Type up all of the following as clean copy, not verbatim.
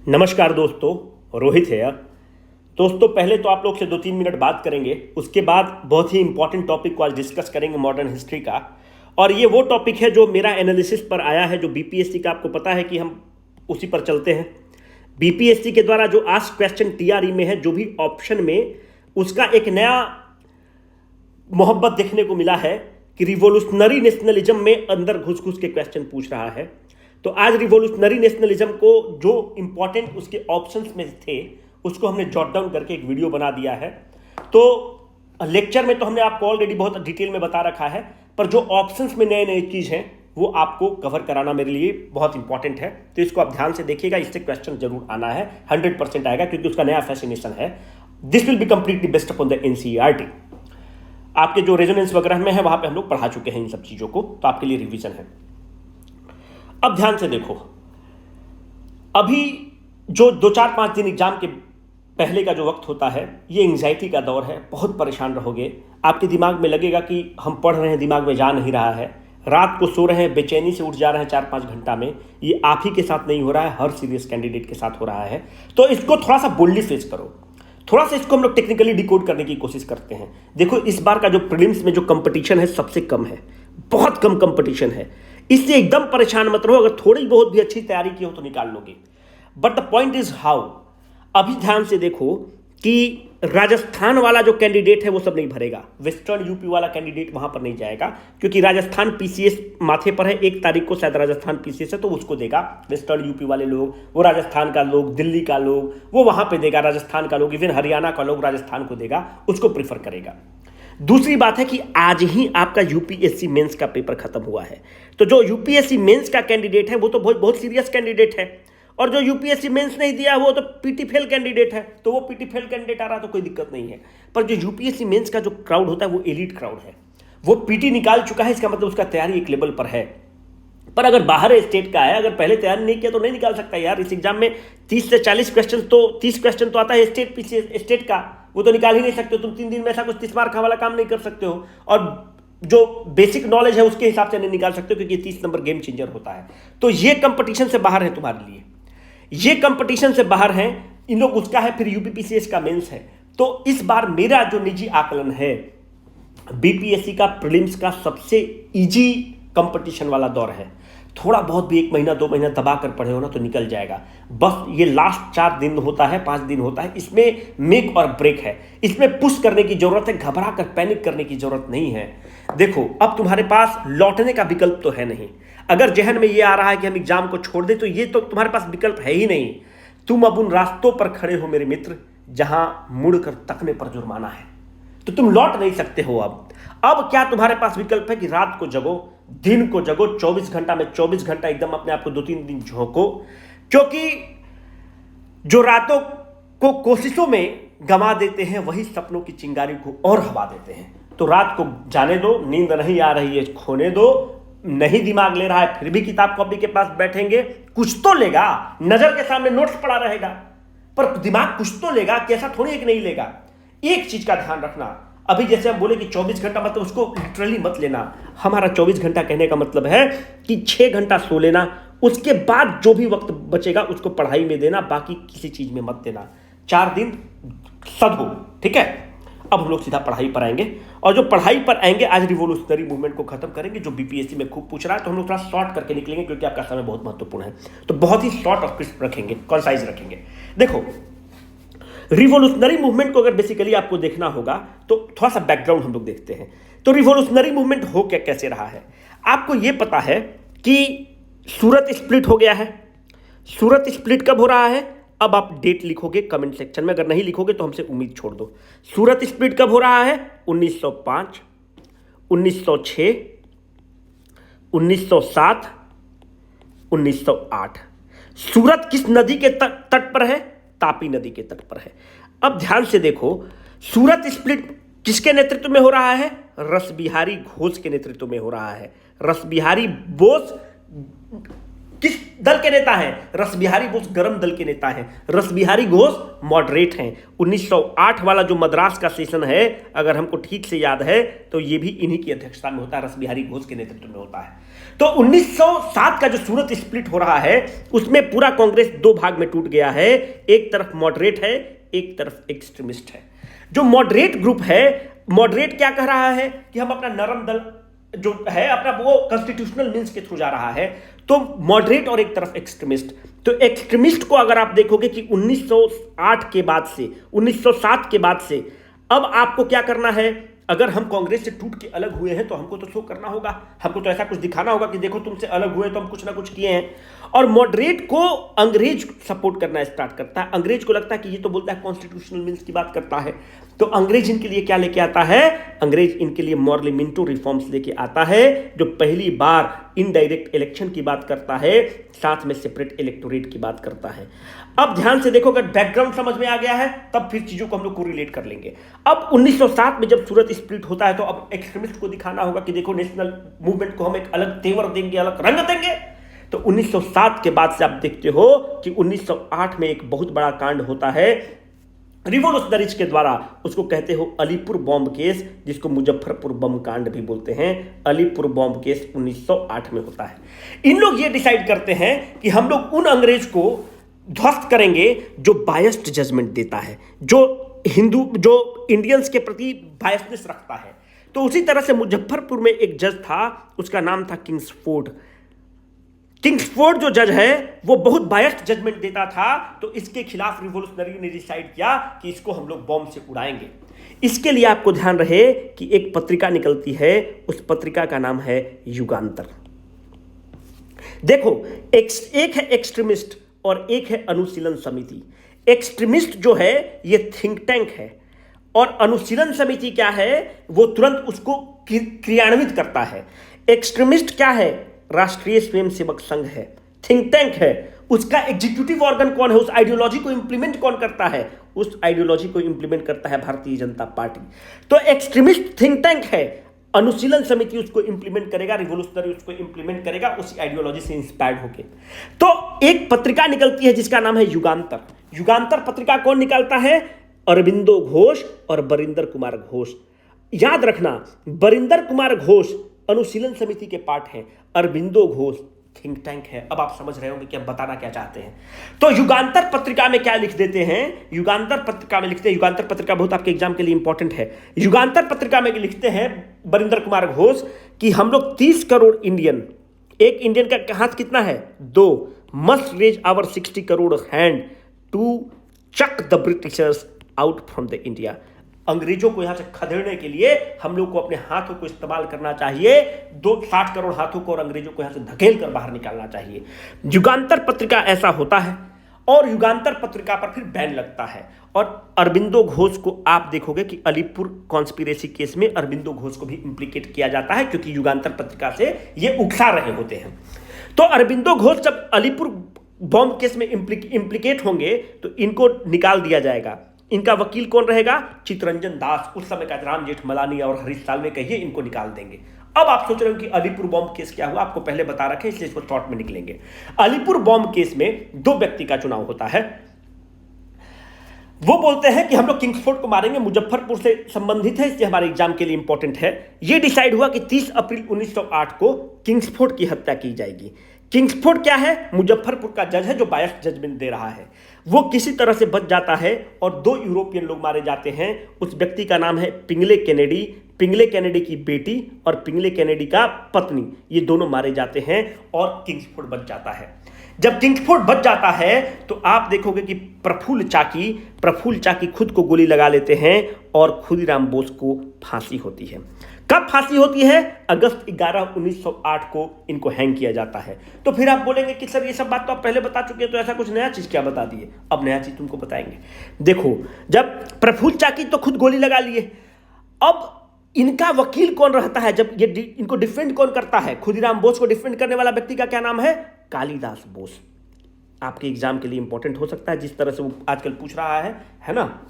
नमस्कार दोस्तों, रोहित है। दोस्तों पहले तो आप लोग से 2-3 मिनट बात करेंगे, उसके बाद बहुत ही इंपॉर्टेंट टॉपिक को आज डिस्कस करेंगे मॉडर्न हिस्ट्री का। और ये वो टॉपिक है जो मेरा एनालिसिस पर आया है, जो बीपीएससी का आपको पता है कि हम उसी पर चलते हैं। बीपीएससी के द्वारा जो आस्क क्वेश्चन टीआरई में है, जो भी ऑप्शन में, उसका एक नया मोहब्बत देखने को मिला है कि रिवोल्यूशनरी नेशनलिज्म में अंदर घुस घुस के क्वेश्चन पूछ रहा है। तो आज रिवोल्यूशनरी नेशनलिज्म को जो इंपॉर्टेंट उसके ऑप्शंस में थे उसको हमने जॉट डाउन करके एक वीडियो बना दिया है। तो लेक्चर में तो हमने आपको ऑलरेडी बहुत डिटेल में बता रखा है, पर जो ऑप्शंस में नए नए चीज़ हैं वो आपको कवर कराना मेरे लिए बहुत इंपॉर्टेंट है। तो इसको आप ध्यान से देखिएगा, इससे क्वेश्चन जरूर आना है, 100% आएगा, क्योंकि उसका नया फैसिनेशन है। This will be completely based upon the NCERT. आपके जो रेजोनेंस वगैरह में है वहां पे हम लोग पढ़ा चुके हैं इन सब चीज़ों को, तो आपके लिए रिवीजन है। अब ध्यान से देखो, अभी जो 2-4-5 दिन एग्जाम के पहले का जो वक्त होता है, ये एंग्जाइटी का दौर है। बहुत परेशान रहोगे, आपके दिमाग में लगेगा कि हम पढ़ रहे हैं, दिमाग में जा नहीं रहा है, रात को सो रहे हैं, बेचैनी से उठ जा रहे हैं 4-5 घंटा में। ये आप ही के साथ नहीं हो रहा है, हर सीरियस कैंडिडेट के साथ हो रहा है। तो इसको थोड़ा सा बोल्डली फेस करो, थोड़ा सा इसको हम लोग टेक्निकली डिकोड करने की कोशिश करते हैं। देखो, इस बार का जो प्रीलिम्स में जो कंपटीशन है सबसे कम है, बहुत कम कंपटीशन है। इससे एकदम परेशान मत रहो, अगर थोड़ी बहुत भी अच्छी तैयारी की हो तो निकाल लोगे। But the point is how. अभी ध्यान से देखो कि राजस्थान वाला जो कैंडिडेट है वो सब नहीं भरेगा, वेस्टर्न यूपी वाला कैंडिडेट वहां पर नहीं जाएगा, क्योंकि राजस्थान पीसीएस माथे पर है। 1 तारीख को शायद राजस्थान पीसीएस है, तो उसको देगा वेस्टर्न यूपी वाले लोग, वो राजस्थान का लोग, दिल्ली का लोग, वो वहां पे देगा। राजस्थान का लोग, इवन हरियाणा का लोग राजस्थान को देगा, उसको प्रीफर करेगा। दूसरी बात है कि आज ही आपका यूपीएससी मेंस का पेपर खत्म हुआ है, तो जो यूपीएससी मेंस का कैंडिडेट है वो तो बहुत सीरियस कैंडिडेट है, और जो यूपीएससी मेंस नहीं दिया वो तो पीटी फेल कैंडिडेट है। तो वो पीटी फेल कैंडिडेट आ रहा तो कोई दिक्कत नहीं है, पर जो यूपीएससी मेंस का जो क्राउड होता है वो एलीट क्राउड है। वो पीटी निकाल चुका है, इसका मतलब उसका तैयारी एक लेवल पर है। पर अगर बाहर स्टेट का है, अगर पहले तैयारी नहीं किया तो नहीं निकाल सकता यार। इस एग्जाम में 30 से 40 क्वेश्चन तो 30 क्वेश्चन तो आता है स्टेट का, वो तो निकाल ही नहीं सकते। तुम 3 दिन में ऐसा कुछ 30 मार्क वाला काम नहीं कर सकते हो, और जो बेसिक नॉलेज है उसके हिसाब से नहीं निकाल सकते हो, क्योंकि 30 नंबर गेम चेंजर होता है। तो ये कंपटीशन से बाहर है तुम्हारे लिए, ये कंपटीशन से बाहर है। इन लोग उसका है, फिर यूपीपीसीएस का मेंस है। तो इस बार मेरा जो निजी आकलन है, बीपीएससी का प्रीलिम्स का सबसे इजी कंपटीशन वाला दौर है। थोड़ा बहुत भी 1 महीना 2 महीना दबा कर पढ़े हो ना तो निकल जाएगा। बस ये लास्ट 4 दिन होता है, 5 दिन होता है, इसमें मेक और ब्रेक है। इसमें पुश करने की जरूरत है, घबरा कर पैनिक करने की जरूरत नहीं है। देखो, अब तुम्हारे पास लौटने का विकल्प तो है नहीं। अगर जहन में ये आ रहा है कि हम एग्जाम को छोड़ दें, तो ये तो तुम्हारे पास विकल्प है ही नहीं। तुम अब उन रास्तों पर खड़े हो मेरे मित्र जहां मुड़कर तकने पर जुर्माना है, तो तुम लौट नहीं सकते हो। अब क्या तुम्हारे पास विकल्प है कि रात को जगो, दिन को जगो, 24 घंटा में 24 घंटा एकदम अपने आप को 2-3 दिन झोंको, क्योंकि जो रातों को कोशिशों में गंवा देते हैं वही सपनों की चिंगारी को और हवा देते हैं। तो रात को जाने दो, नींद नहीं आ रही है खोने दो, नहीं दिमाग ले रहा है फिर भी किताब कॉपी के पास बैठेंगे, कुछ तो लेगा। नजर के सामने नोट्स पड़ा रहेगा, पर दिमाग कुछ तो लेगा, कैसा थोड़ी एक नहीं लेगा। एक चीज का ध्यान रखना, अभी जैसे हम बोले कि 24 घंटा, मतलब उसको लिटरली मत लेना। हमारा 24 घंटा कहने का मतलब है कि 6 घंटा सो लेना, उसके बाद जो भी वक्त बचेगा उसको पढ़ाई में देना, बाकी किसी चीज में मत देना। 4 दिन सद हो, ठीक है। अब हम लोग सीधा पढ़ाई पर आएंगे, और जो पढ़ाई पर आएंगे, आज रिवोल्यूशनरी मूवमेंट को खत्म करेंगे, जो बीपीएससी में खूब पूछ रहा है। तो हम लोग थोड़ा शॉर्ट करके निकलेंगे, क्योंकि आपका समय बहुत महत्वपूर्ण है, तो बहुत ही शॉर्ट और क्रिस्प रखेंगे, कॉन्साइज रखेंगे। देखो, रिवोल्यूशनरी मूवमेंट को अगर बेसिकली आपको देखना होगा तो थोड़ा सा बैकग्राउंड हम लोग देखते हैं। तो रिवोल्यूशनरी मूवमेंट हो क्या कैसे रहा है, आपको यह पता है कि सूरत स्प्लिट हो गया है। सूरत स्प्लिट कब हो रहा है? अब आप डेट लिखोगे कमेंट सेक्शन में, अगर नहीं लिखोगे तो हमसे उम्मीद छोड़ दो। सूरत स्प्लिट कब हो रहा है? 1905, 1906, 1907, 1908। सूरत किस नदी के तट पर है? तापी नदी के तट पर है। अब ध्यान से देखो, सूरत स्प्लिट किसके नेतृत्व में हो रहा है? रसबिहारी घोष के नेतृत्व में हो रहा है। रसबिहारी बोस किस दल के नेता हैं? रसबिहारी बोस गरम दल के नेता हैं, रसबिहारी घोष मॉडरेट हैं। 1908 वाला जो मद्रास का सेशन है, अगर हमको ठीक से याद है तो ये भी इन्हीं की अध्यक्षता में होता है, रसबिहारी घोष के नेतृत्व में होता है। तो 1907 का जो सूरत स्प्लिट हो रहा है उसमें पूरा कांग्रेस दो भाग में टूट गया है, एक तरफ मॉडरेट है, एक तरफ एक्सट्रीमिस्ट है। जो मॉडरेट ग्रुप है, मॉडरेट क्या कह रहा है कि हम अपना नरम दल जो है अपना वो कॉन्स्टिट्यूशनल मींस के थ्रू जा रहा है, तो मॉडरेट और एक तरफ एक्सट्रीमिस्ट। तो एक्सट्रीमिस्ट को अगर आप देखोगे कि 1908 के बाद से 1907 के बाद से अब आपको क्या करना है, अगर हम कांग्रेस से टूट के अलग हुए हैं तो हमको तो शो करना होगा, हमको तो ऐसा कुछ दिखाना होगा कि देखो तुमसे अलग हुए तो हम कुछ ना कुछ किए हैं। और मॉडरेट को अंग्रेज सपोर्ट करना स्टार्ट करता है, अंग्रेज को लगता है कि ये तो बोलता है कॉन्स्टिट्यूशनल मीन्स की बात करता है, तो अंग्रेज इनके लिए क्या लेके आता है, अंग्रेज इनके लिए मॉर्लिमिंटो रिफॉर्म्स लेके आता है, जो पहली बार इनडायरेक्ट इलेक्शन की बात करता है, साथ में सेपरेट इलेक्टोरेट की बात करता है। अब ध्यान से देखो, अगर बैकग्राउंड समझ में आ गया है तब फिर चीजों को हम लोग को रिलेट कर लेंगे। अब 1907 में जब सूरत स्प्लिट होता है तो अब एक्सट्रीमिस्ट को दिखाना होगा कि देखो नेशनल मूवमेंट को हम एक अलग तेवर देंगे, अलग रंग देंगे। तो 1907 के बाद से आप देखते हो कि 1908 में एक बहुत बड़ा कांड होता है रिवोल्यूशनरीज के द्वारा, उसको कहते हो अलीपुर बॉम्ब केस, जिसको मुजफ्फरपुर बम कांड भी बोलते हैं। अलीपुर बॉम्ब केस 1908 में होता है। इन लोग ये डिसाइड करते हैं कि हम लोग उन अंग्रेज को ध्वस्त करेंगे जो बायस्ड जजमेंट देता है, जो इंडियंस के प्रति बायसनेस रखता है। तो उसी तरह से मुजफ्फरपुर में एक जज था, उसका नाम था किंग्सफोर्ड। किंग्सफोर्ड जो जज है वो बहुत बायस्ड जजमेंट देता था, तो इसके खिलाफ रिवोल्यूशनरी ने डिसाइड किया कि इसको हम लोग बॉम्ब से उड़ाएंगे। इसके लिए आपको ध्यान रहे कि एक पत्रिका निकलती है, उस पत्रिका का नाम है युगांतर। देखो, एक है एक्सट्रीमिस्ट और एक है अनुशीलन समिति। एक्सट्रीमिस्ट जो है ये थिंक टैंक है, और अनुशीलन समिति क्या है, वो तुरंत उसको क्रियान्वित करता है। एक्सट्रीमिस्ट क्या है, राष्ट्रीय स्वयंसेवक संघ है, थिंक टैंक है। उसका एग्जीक्यूटिव ऑर्गन कौन है, उस आइडियोलॉजी को इंप्लीमेंट कौन करता है, उस आइडियोलॉजी को इंप्लीमेंट करता है भारतीय जनता पार्टी। तो एक्सट्रीमिस्ट थिंक टैंक है, अनुशीलन समिति उसको इंप्लीमेंट करेगा, रिवोल्यूशनरी उसको इंप्लीमेंट करेगा उसी आइडियोलॉजी से इंस्पायर्ड होके। तो एक पत्रिका निकलती है जिसका नाम है युगांतर। युगांतर पत्रिका कौन निकालता है, अरविंदो घोष और बरिंदर कुमार घोष। याद रखना, बरिंदर कुमार घोष अनुशीलन समिति के पार्ट हैं, अरविंदो घोष थिंक टैंक है। अब आप समझ रहे होंगे कि हम बताना क्या चाहते हैं। तो युगांतर पत्रिका में क्या लिख देते हैं, युगांतर पत्रिका में लिखते हैं, युगांतर पत्रिका बहुत आपके एग्जाम के लिए इंपॉर्टेंट है। युगांतर पत्रिका में लिखते हैं बरिंदर कुमार घोष कि हम लोग 30 करोड़ इंडियन, एक इंडियन का हाथ कितना है, 2, must raise our 60 crore hand to chuck the Britishers out from the India. अंग्रेजों को यहां से खदेड़ने के लिए हम लोग को अपने हाथों को इस्तेमाल करना चाहिए, 60 करोड़ हाथों को, और अंग्रेजों को यहां से धकेल कर बाहर निकालना चाहिए। युगांतर पत्रिका ऐसा होता है, और युगांतर पत्रिका पर फिर बैन लगता है। और अरविंदो घोष को आप देखोगे कि अलीपुर कॉन्स्पिरेसी केस में अरविंदो घोष को भी इंप्लीकेट किया जाता है, क्योंकि युगांतर पत्रिका से ये उकसा रहे होते हैं। तो अरविंदो घोष जब अलीपुर बॉम्ब केस में इंप्लीकेट होंगे तो इनको निकाल दिया जाएगा। इनका वकील कौन रहेगा, चित्तरंजन दास, उस समय का राम जेठमलानी और हरीश साल्वे कहिए, इनको निकाल देंगे। अब आप सोच रहे हो कि अलीपुर बॉम्ब केस क्या हुआ, आपको पहले बता रखे इसलिए इसको शॉर्ट में निकलेंगे। अलीपुर बॉम्ब केस में 2 व्यक्ति का चुनाव होता है। वो बोलते हैं कि हम लोग किंग्सफोर्ड को मारेंगे, मुजफ्फरपुर से संबंधित है इसलिए हमारे एग्जाम के लिए इंपॉर्टेंट है। यह डिसाइड हुआ कि 30 अप्रैल 1908 को किंग्सफोर्ड की हत्या की जाएगी। किंग्सफोर्ड क्या है, मुजफ्फरपुर का जज है जो बायस्ड जजमेंट दे रहा है। वो किसी तरह से बच जाता है और 2 यूरोपियन लोग मारे जाते हैं। उस व्यक्ति का नाम है पिंगले कैनेडी, पिंगले कैनेडी की बेटी और पिंगले कैनेडी का पत्नी, ये दोनों मारे जाते हैं और किंग्सफोर्ड बच जाता है। जब किंग्सफोर्ड बच जाता है तो आप देखोगे कि प्रफुल्ल चाकी खुद को गोली लगा लेते हैं और खुदीराम बोस को फांसी होती है। कब फांसी होती है, अगस्त 11, 1908 को इनको हैंग किया जाता है। तो फिर आप बोलेंगे कि सर ये सब बात तो आप पहले बता चुके हैं, तो ऐसा कुछ नया चीज क्या बता दिए। अब नया चीज तुमको बताएंगे। देखो, जब प्रफुल्ल चाकी तो खुद गोली लगा लिए, अब इनका वकील कौन रहता है, जब ये इनको डिफेंड कौन करता है, खुदीराम बोस को डिफेंड करने वाला व्यक्ति का क्या नाम है, कालिदास बोस। आपके एग्जाम के लिए इंपॉर्टेंट हो सकता है, जिस तरह से वो आजकल पूछ रहा है ना,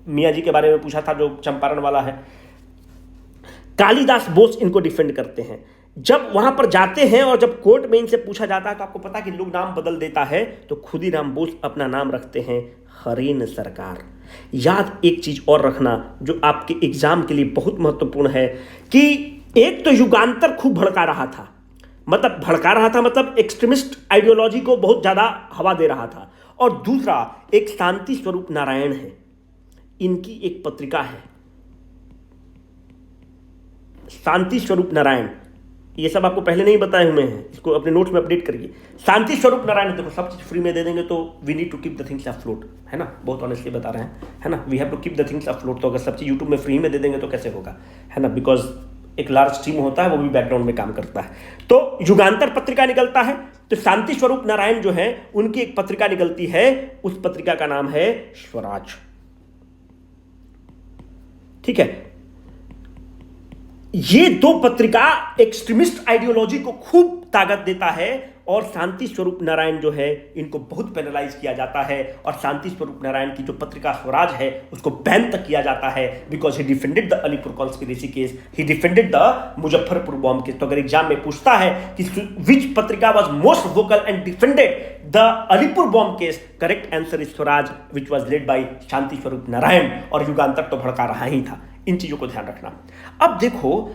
मियाँ जी के बारे में पूछा था जो चंपारण वाला है। कालिदास बोस इनको डिफेंड करते हैं। जब वहां पर जाते हैं और जब कोर्ट में इनसे पूछा जाता है तो आपको पता है कि लोग नाम बदल देता है, तो खुदीराम बोस अपना नाम रखते हैं हरेन सरकार। याद एक चीज और रखना जो आपके एग्जाम के लिए बहुत महत्वपूर्ण है कि एक तो युगांतर खूब भड़का रहा था, मतलब एक्सट्रीमिस्ट आइडियोलॉजी को बहुत ज्यादा हवा दे रहा था, और दूसरा एक शांति स्वरूप नारायण है, इनकी एक पत्रिका है शांति स्वरूप नारायण। ये सब आपको पहले नहीं बताए हुए हैं, इसको अपने नोट्स में अपडेट करिए। शांति स्वरूप नारायण, देखो सब चीज फ्री में दे देंगे तो we need to keep the things afloat, है ना, बहुत ऑनेस्टली बता रहे हैं, है ना, we have to keep the things afloat. तो अगर सब चीज यूट्यूब में फ्री में दे देंगे तो कैसे होगा, है ना, बिकॉज एक लार्ज टीम होता है, वो भी बैकग्राउंड में काम करता है। तो युगांतर पत्रिका निकलता है, तो शांति स्वरूप नारायण जो है उनकी एक पत्रिका निकलती है, उस पत्रिका का नाम है स्वराज। ठीक है, ये दो पत्रिका एक्सट्रीमिस्ट आइडियोलॉजी को खूब ताकत देता है, और शांति स्वरूप नारायण जो है इनको बहुत पेनलाइज किया जाता है, और शांति स्वरूप नारायण की जो पत्रिका स्वराज है उसको बैन तक किया जाता है, because he defended the Alipur conspiracy case, he defended the Muzaffarpur bomb case. तो अगर एग्जाम में पूछता है कि विच पत्रिका was most vocal and defended the Alipur bomb case, correct answer is Swaraj which was led by Shanti Swarup Narayan, और युगांतर तो भड़का रहा ही था। इन चीजों को ध्यान रखना। अब देखो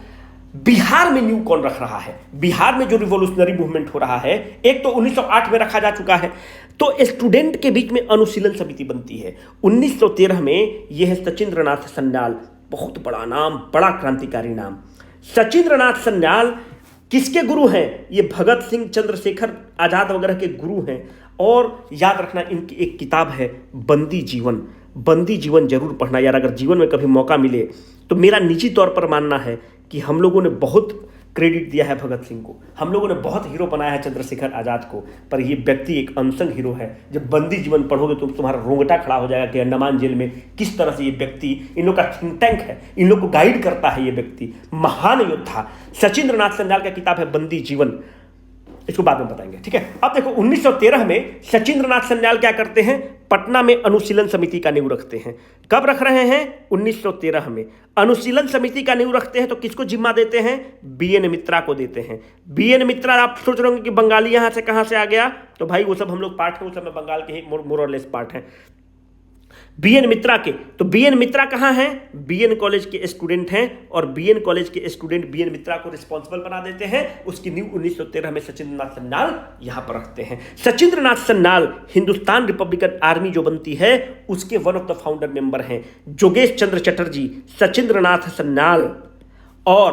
बिहार में न्यू कौन रख रहा है, बिहार में जो रिवॉल्यूशनरी मूवमेंट हो रहा है, एक तो 1908 में रखा जा चुका है, तो स्टूडेंट के बीच में अनुशीलन समिति बनती है। 1913 में यह है सचिंद्रनाथ सन्याल, बहुत बड़ा नाम, बड़ा क्रांतिकारी नाम। सचिंद्रनाथ सन्याल किसके गुरु हैं? ये भगत सिंह, चंद्रशेखर आजाद वगैरह के गुरु हैं। और याद रखना इनकी एक किताब है बंदी जीवन, बंदी जीवन जरूर पढ़ना यार, अगर जीवन में कभी मौका मिले तो। मेरा निजी तौर पर मानना है कि हम लोगों ने बहुत क्रेडिट दिया है भगत सिंह को, हम लोगों ने बहुत हीरो बनाया है चंद्रशेखर आजाद को, पर ये व्यक्ति एक अनसंग हीरो है। जब बंदी जीवन पढ़ोगे तो तुम्हारा रोंगटा खड़ा हो जाएगा कि अंडमान जेल में किस तरह से ये व्यक्ति, इन लोग का थिंक टैंक है, इन लोग को गाइड करता है ये व्यक्ति, महान योद्धा। सचिंद्रनाथ सन्याल का किताब है बंदी जीवन, इसको बाद में बताएंगे, ठीक है। अब देखो 1913 में सचिंद्रनाथ सन्याल क्या करते हैं, पटना में अनुशीलन समिति का नींव रखते हैं। कब रख रहे हैं? 1913 में अनुशीलन समिति का नींव रखते हैं। तो किसको जिम्मा देते हैं? बीएन मित्रा को देते हैं। बीएन मित्रा, आप सोच रहे होंगे कि बंगाली यहां से कहां से आ गया, तो भाई वो सब हम लोग पार्ट है, वो सब में बंगाल के ही मोर और लेस पार्ट है। बीएन मित्रा के, तो बीएन मित्रा कहां हैं? बीएन कॉलेज के स्टूडेंट हैं, और बीएन कॉलेज के स्टूडेंट बीएन मित्रा को रिस्पॉन्सिबल बना देते हैं। उसकी नींव 1913 में सचिंद्रनाथ सन्याल यहां पर रखते हैं। सचिंद्रनाथ सन्याल हिंदुस्तान रिपब्लिकन आर्मी जो बनती है उसके one of the founder member हैं। जोगेश चंद्र चटर्जी, सचिंद्रनाथ सन्याल और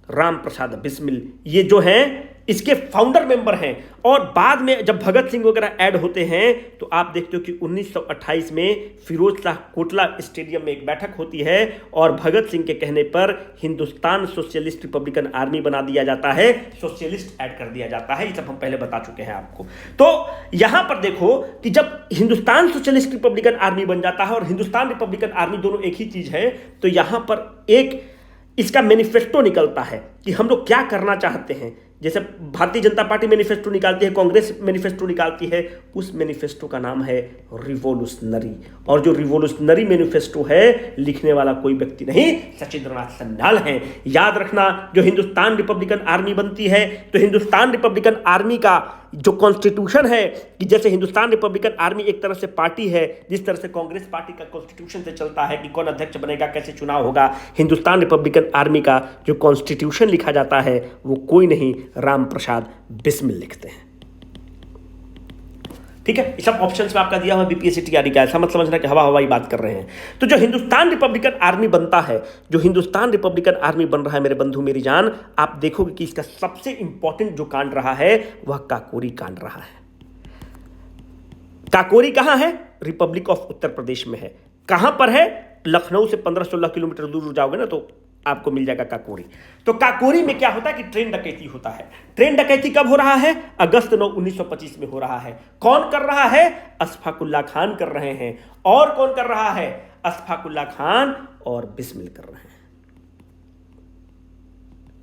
राम प्रसाद बिस्मिल, ये जो हैं इसके फाउंडर मेंबर हैं। और बाद में जब भगत सिंह वगैरह ऐड होते हैं तो आप देखते हो कि 1928 में फिरोज शाह कोटला स्टेडियम में एक बैठक होती है, और भगत सिंह के कहने पर हिंदुस्तान सोशलिस्ट रिपब्लिकन आर्मी बना दिया जाता है, सोशलिस्ट ऐड कर दिया जाता है। ये सब हम पहले बता चुके हैं आपको। तो यहां पर देखो कि जब हिंदुस्तान सोशलिस्ट रिपब्लिकन आर्मी बन जाता है और हिंदुस्तान रिपब्लिकन आर्मी दोनों एक ही चीज है, तो यहां पर एक इसका मैनिफेस्टो निकलता है कि हम लोग क्या करना चाहते हैं। जैसे भारतीय जनता पार्टी मैनिफेस्टो निकालती है, कांग्रेस मैनिफेस्टो निकालती है, उस मैनिफेस्टो का नाम है रिवॉल्यूशनरी। और जो रिवॉल्यूशनरी मैनिफेस्टो है लिखने वाला कोई व्यक्ति नहीं, सचिंद्रनाथ सन्याल हैं। याद रखना, जो हिंदुस्तान रिपब्लिकन आर्मी बनती है तो हिंदुस्तान रिपब्लिकन आर्मी का जो कॉन्स्टिट्यूशन है, कि जैसे हिंदुस्तान रिपब्लिकन आर्मी एक तरह से पार्टी है, जिस तरह से कांग्रेस पार्टी का कॉन्स्टिट्यूशन से चलता है कि कौन अध्यक्ष बनेगा, कैसे चुनाव होगा, हिंदुस्तान रिपब्लिकन आर्मी का जो कॉन्स्टिट्यूशन लिखा जाता है वो कोई नहीं, राम प्रसाद बिस्मिल लिखते हैं। ठीक है, सब ऑप्शंस में आपका दिया हुआ बीपीएससी तैयारी का, ऐसा मत समझना कि हवा हवाई बात कर रहे हैं। तो जो हिंदुस्तान रिपब्लिकन आर्मी बनता है, जो हिंदुस्तान रिपब्लिकन आर्मी बन रहा है मेरे बंधु मेरी जान, आप देखोगे कि इसका सबसे इंपॉर्टेंट जो कांड रहा है वह काकोरी कांड रहा है। काकोरी कहां है? रिपब्लिक ऑफ उत्तर प्रदेश में है। कहां पर है? लखनऊ से 15-16 किलोमीटर दूर जाओगे ना तो आपको मिल जाएगा काकोरी। तो काकोरी में क्या होता है कि ट्रेन डकैती होता है। ट्रेन डकैती कब हो रहा है? अगस्त 9, 1925 में हो रहा है। कौन कर रहा है? अशफाकुल्ला खान कर रहे हैं। और कौन कर रहा है? अशफाकुल्ला खान और बिस्मिल कर रहे हैं।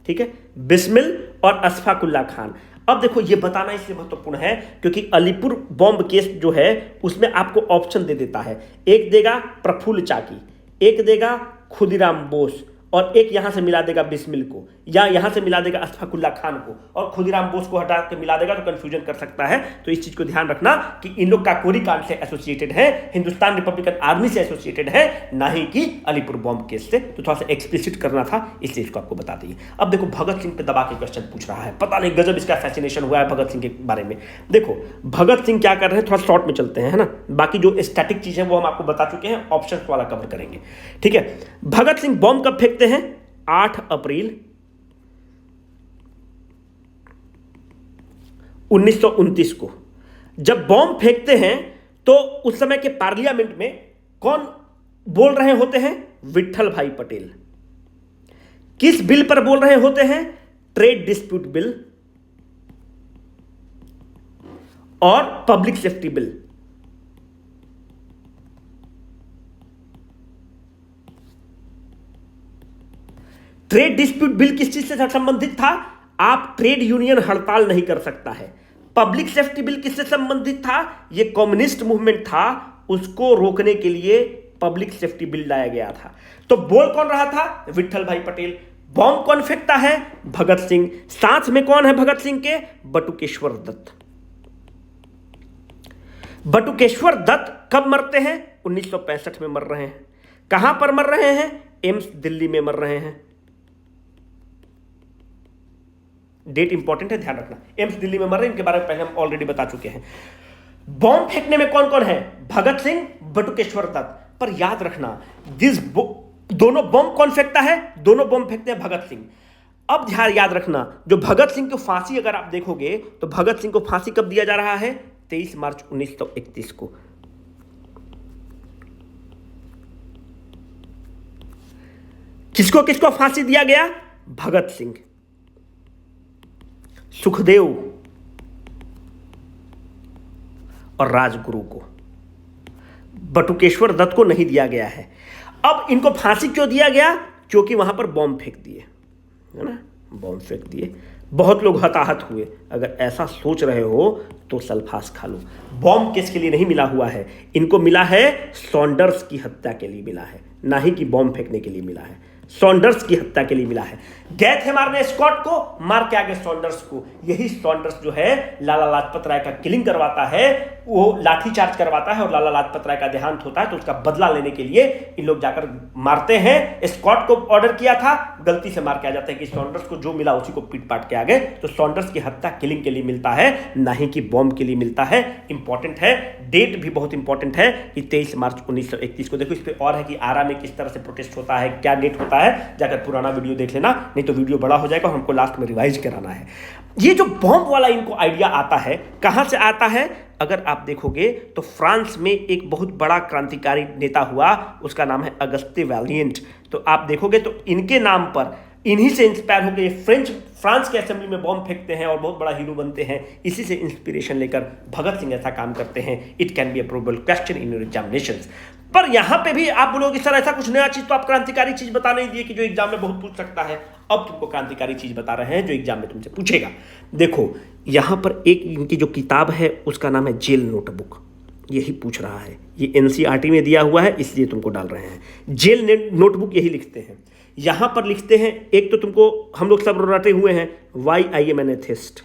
ठीक है, बिस्मिल और अशफाकुल्ला खान। अब देखो ये बताना इसलिए महत्वपूर्ण है क्योंकि अलीपुर बॉम्ब केस जो है उसमें आपको ऑप्शन दे देता है। एक देगा प्रफुल्ल चाकी, एक देगा खुदीराम बोस, और एक यहां से मिला देगा बिस्मिल को, या यहां से मिला देगा अशफाकुल्ला खान को, और खुदीराम बोस को हटा के मिला देगा, तो कंफ्यूजन कर सकता है। तो इस चीज को ध्यान रखना कि इन लोग काकोरी कांड से एसोसिएटेड है, हिंदुस्तान रिपब्लिकन आर्मी से एसोसिएटेड है, ना ही कि अलीपुर बॉम्ब केस से। तो थोड़ा सा एक्सप्लिसिट करना था, इसलिए इसको आपको बता दिए। अब देखो भगत सिंह पे दबा के क्वेश्चन पूछ रहा है, पता नहीं गजब इसका फैसिनेशन हुआ है भगत सिंह के बारे में। देखो भगत सिंह क्या कर रहे हैं, थोड़ा शॉर्ट में चलते हैं, है ना, बाकी जो स्टैटिक चीज है वो हम आपको बता चुके हैं, ऑप्शन वाला कवर करेंगे, ठीक है। भगत सिंह बॉम्ब कब फेंकते हैं? 8 अप्रैल 1929 को। जब बॉम्ब फेंकते हैं तो उस समय के पार्लियामेंट में कौन बोल रहे होते हैं? विट्ठल भाई पटेल। किस बिल पर बोल रहे होते हैं? ट्रेड डिस्प्यूट बिल और public safety bill. Trade dispute bill किस चीज से संबंधित था? आप ट्रेड यूनियन हड़ताल नहीं कर सकता है। पब्लिक सेफ्टी बिल किससे संबंधित था? यह कम्युनिस्ट मूवमेंट था, उसको रोकने के लिए पब्लिक सेफ्टी बिल लाया गया था। तो बोल कौन रहा था? विट्ठल भाई पटेल। बॉम्ब कौन फेंकता है? भगत सिंह। साथ में कौन है भगत सिंह के? बटुकेश्वर दत्त। बटुकेश्वर दत्त कब मरते हैं? 1965 में मर रहे हैं। कहां पर मर रहे हैं? एम्स दिल्ली में मर रहे हैं। डेट इंपॉर्टेंट है, ध्यान रखना। एम्स दिल्ली में मर रहे हैं, इनके बारे में पहले हम ऑलरेडी बता चुके हैं। बॉम्ब फेंकने में कौन कौन है? भगत सिंह, बटुकेश्वर दत्त। पर याद रखना दोनों बॉम्ब कौन फेंकता है? दोनों बॉम्ब फेंकते हैं भगत सिंह। अब ध्यान याद रखना, जो भगत सिंह की फांसी अगर आप देखोगे तो भगत सिंह को फांसी कब दिया जा रहा है? 23 मार्च 1931 को। किसको किसको फांसी दिया गया? भगत सिंह, सुखदेव और राजगुरु को। बटुकेश्वर दत्त को नहीं दिया गया है। अब इनको फांसी क्यों दिया गया? क्योंकि वहां पर बॉम्ब फेंक दिए, है ना, बॉम्ब फेंक दिए, बहुत लोग हताहत हुए। अगर ऐसा सोच रहे हो तो सल्फास खा लो। बॉम्ब किसके लिए नहीं मिला हुआ है? इनको मिला है सॉन्डर्स की हत्या के लिए मिला है, ना ही कि बॉम्ब फेंकने के लिए मिला है। सॉन्डर्स की हत्या के लिए मिला है। गए थे मारने स्कॉट को, मार के आगे सॉन्डर्स को। यही सॉन्डर्स जो है लाला लाजपत राय का किलिंग करवाता है, वो लाठीचार्ज करवाता है और लाला लाजपत राय का देहांत होता है। तो उसका बदला लेने के लिए इन लोग जाकर मारते हैं। स्कॉट को ऑर्डर किया था, गलती से मार के आ जाता है कि सॉन्डर्स को जो मिला उसी को पीट पाट के आ गए। तो सॉन्डर्स की हत्या किलिंग के लिए मिलता है, ना ही कि बॉम्ब के लिए मिलता है। इंपॉर्टेंट है, डेट भी बहुत इंपॉर्टेंट है कि 23 मार्च 1931 को। देखो इस पर और है कि आरा में किस तरह से प्रोटेस्ट होता है, क्या डेट होता है, जाकर पुराना वीडियो देख लेना, नहीं तो वीडियो बड़ा हो जाएगा और हमको लास्ट में रिवाइज कराना है। ये जो बॉम्ब वाला इनको आइडिया आता है, कहां से आता है? अगर आप देखोगे तो फ्रांस में एक बहुत बड़ा क्रांतिकारी नेता हुआ, उसका नाम है अगस्ते वैलिएंट। तो आप देखोगे तो इनके नाम पर, इन्हीं से इंस्पायर होकर ये फ्रांस के असेंबली में बॉम्ब फेंकते हैं और बहुत बड़ा हीरो बनते हैं। इसी से इंस्पिरेशन लेकर भगत सिंह ऐसा काम करते हैं। It can be a probable question in your examinations. पर यहां पे भी आप बोलोगे सर ऐसा कुछ नया चीज तो आप क्रांतिकारी चीज बता नहीं दिए कि जो एग्जाम में बहुत पूछ सकता है। अब तुमको क्रांतिकारी चीज बता रहे हैं जो एग्जाम में तुमसे पूछेगा। देखो यहां पर एक इनकी जो किताब है उसका नाम है जेल नोटबुक, यही पूछ रहा है। ये एनसीईआरटी में दिया हुआ है, इसलिए तुमको डाल रहे हैं। जेल नोटबुक यही लिखते हैं। यहां पर लिखते हैं, एक तो तुमको हम लोग सब रटे हुए हैं, why I am an atheist,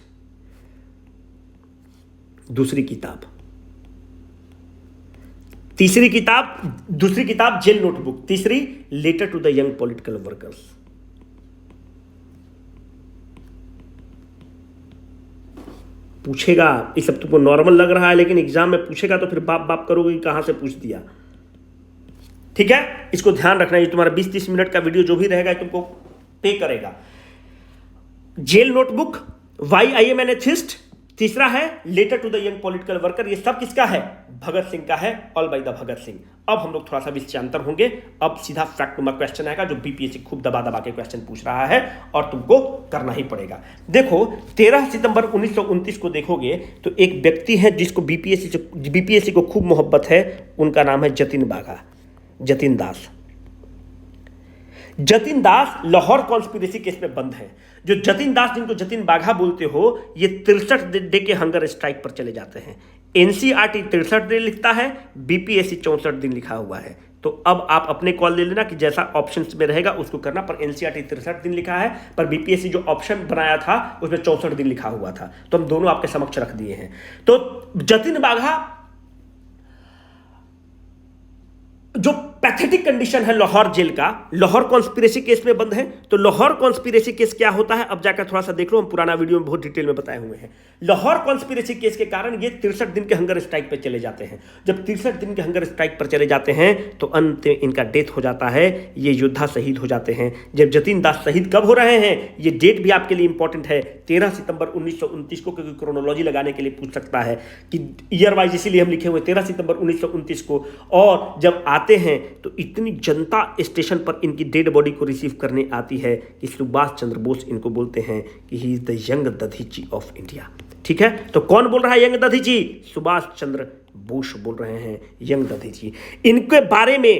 दूसरी किताब, तीसरी किताब, दूसरी किताब जेल नोटबुक, तीसरी letter to the young political workers. पूछेगा, ये सब तुमको नॉर्मल लग रहा है लेकिन एग्जाम में पूछेगा तो फिर बाप बाप करोगे कि कहां से पूछ दिया। ठीक है, इसको ध्यान रखना। ये तुम्हारा 20-30 मिनट का वीडियो जो भी रहेगा तुमको पे करेगा। Jail notebook, why I am an atheist, तीसरा है letter to the young political worker. ये सब किसका है? भगत सिंह का है, all by the Bhagat Singh. अब हम लोग थोड़ा सा इससे अंतर होंगे। अब सीधा फैक्ट नंबर क्वेश्चन आएगा जो बीपीएससी खूब दबा दबा के क्वेश्चन पूछ रहा है और तुमको करना ही पड़ेगा। देखो 13 सितंबर 1929 को देखोगे तो एक व्यक्ति है जिसको बीपीएससी को खूब मोहब्बत है, उनका नाम है जतिन बाघा, जतिन दास। जतिन दास लाहौर कॉन्स्पिरेसी केस में बंद है। जो जतिन दास, जिनको जतिन बाघा बोलते हो, ये 63 डे के हंगर स्ट्राइक पर चले जाते हैं। एनसीईआरटी 63 दिन लिखता है, बीपीएससी 64 दिन लिखा हुआ है। तो अब आप अपने कॉल ले लेना कि जैसा ऑप्शंस में रहेगा उसको करना। पर एनसीईआरटी 63 दिन लिखा है, पर बीपीएससी जो ऑप्शन बनाया था उसमें 64 दिन लिखा हुआ था, तो हम दोनों आपके समक्ष रख दिए हैं। तो जतिन बाघा जो पैथेटिक कंडीशन है लाहौर जेल का, लाहौर कॉन्स्पिरेसी केस में बंद है। तो लाहौर कॉन्स्पिरेसी केस क्या होता है अब जाकर थोड़ा सा देख लो, हम पुराना वीडियो में बहुत डिटेल में बताए हुए हैं। लाहौर कॉन्स्पिरेसी केस के कारण ये 63 दिन के हंगर स्ट्राइक पर चले जाते हैं। जब 63 दिन के हंगर स्ट्राइक पर चले जाते हैं तो अंत में इनका डेथ हो जाता है, ये योद्धा शहीद हो जाते हैं। जब जतिन दास शहीद कब हो रहे हैं, ये डेट भी आपके लिए इंपॉर्टेंट है, 13 सितंबर 1929 को, क्योंकि क्रोनोलॉजी लगाने के लिए पूछ सकता है कि ईयर वाइज, इसीलिए हम लिखे हुए 13 सितंबर 1929 को। और जब आते हैं तो इतनी जनता स्टेशन पर इनकी डेड बॉडी को रिसीव करने आती है कि सुभाष चंद्र बोस इनको बोलते हैं कि he is the young Dadhichi of India. ठीक है, तो कौन बोल रहा है यंग दधीची? सुभाष चंद्र बोस बोल रहे हैं यंग दधीची। इनके बारे में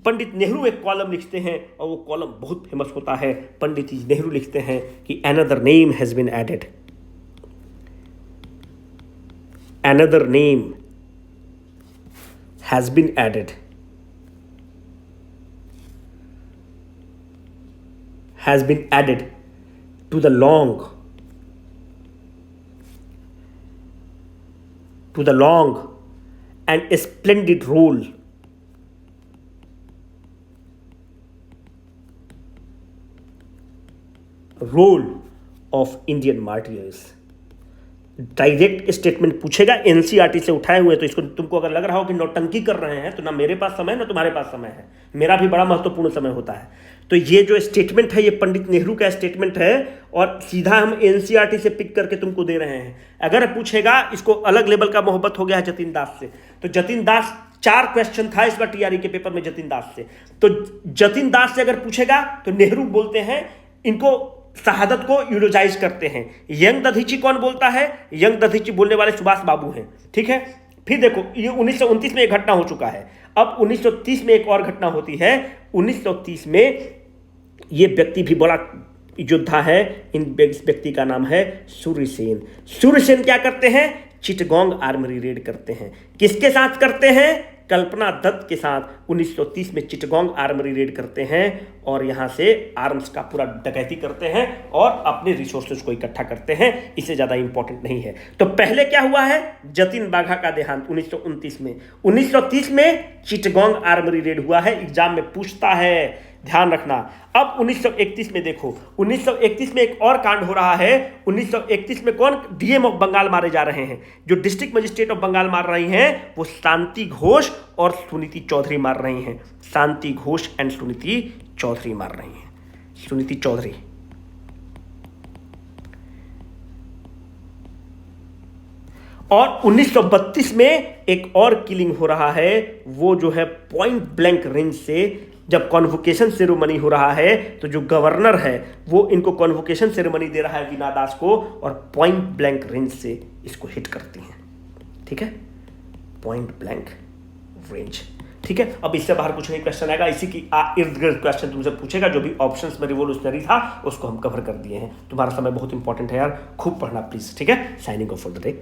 पंडित नेहरू एक कॉलम लिखते हैं और वो कॉलम बहुत फेमस होता है। पंडित नेहरू लिखते हैं कि another name has been added, another name has been added, has been added to the long and splendid role of Indian martyrs। Direct statement पूछेगा, एनसीईआरटी से उठाए हुए। तो इसको तुमको अगर लग रहा हो कि नौटंकी कर रहे हैं तो ना मेरे पास समय ना तुम्हारे पास समय है, मेरा भी बड़ा महत्वपूर्ण समय होता है। तो ये जो स्टेटमेंट है ये पंडित नेहरू का स्टेटमेंट है और सीधा हम एनसीईआरटी से पिक करके तुमको दे रहे हैं। अगर पूछेगा, इसको अलग लेवल का मोहब्बत हो गया है जतिन दास से, तो जतिन दास 4 क्वेश्चन था इस बार टीआरई के पेपर में जतिन दास से। तो जतिन दास से अगर पूछेगा तो नेहरू बोलते हैं, इनको शहादत को यूलोजाइज करते हैं। यंग दधीची कौन बोलता है? यंग दधीची बोलने वाले सुभाष बाबू हैं। ठीक है, फिर देखो ये 1929 में एक घटना हो चुका है। अब 1930 में एक और घटना होती है। 1930 में ये व्यक्ति भी बड़ा योद्धा है, इस व्यक्ति का नाम है सूर्यसेन। सूर्यसेन क्या करते हैं? चिटगोंग आर्मरी रेड करते हैं। किसके साथ करते हैं? कल्पना दत्त के साथ 1930 में चिटगोंग आर्मरी रेड करते हैं और यहां से आर्म्स का पूरा डकैती करते हैं और अपने रिसोर्सेज को इकट्ठा करते हैं। इससे ज्यादा इंपॉर्टेंट नहीं है। तो पहले क्या हुआ है? जतिन बाघा का देहांत 1929 में। 1930 में चिटगोंग आर्मरी रेड हुआ है, एग्जाम में पूछता है, ध्यान रखना। अब 1931 में देखो, 1931 में एक और कांड हो रहा है। 1931 में कौन? डीएम ऑफ बंगाल मारे जा रहे हैं। जो डिस्ट्रिक्ट मजिस्ट्रेट ऑफ बंगाल मार रही हैं वो शांति घोष और सुनीति चौधरी मार रही हैं। शांति घोष एंड सुनीति चौधरी मार रही हैं। सुनीति चौधरी। और 1932 में एक और किलिंग हो रहा है, वो जो है पॉइंट ब्लैंक रेंज से। जब कॉन्वोकेशन सेरेमनी हो रहा है तो जो गवर्नर है वो इनको कॉन्वोकेशन सेरेमनी दे रहा है वीना दास को, और पॉइंट ब्लैंक रेंज से इसको हिट करती हैं। ठीक है, पॉइंट ब्लैंक रेंज। ठीक है, अब इससे बाहर कुछ नहीं क्वेश्चन आएगा। इसी की इर्द गिर्द क्वेश्चन तुमसे पूछेगा। जो भी ऑप्शंस में रिवोल्यूशनरी था उसको हम कवर कर दिए हैं। तुम्हारा समय बहुत इंपॉर्टेंट है यार, खूब पढ़ना प्लीज। ठीक है, signing off for the day.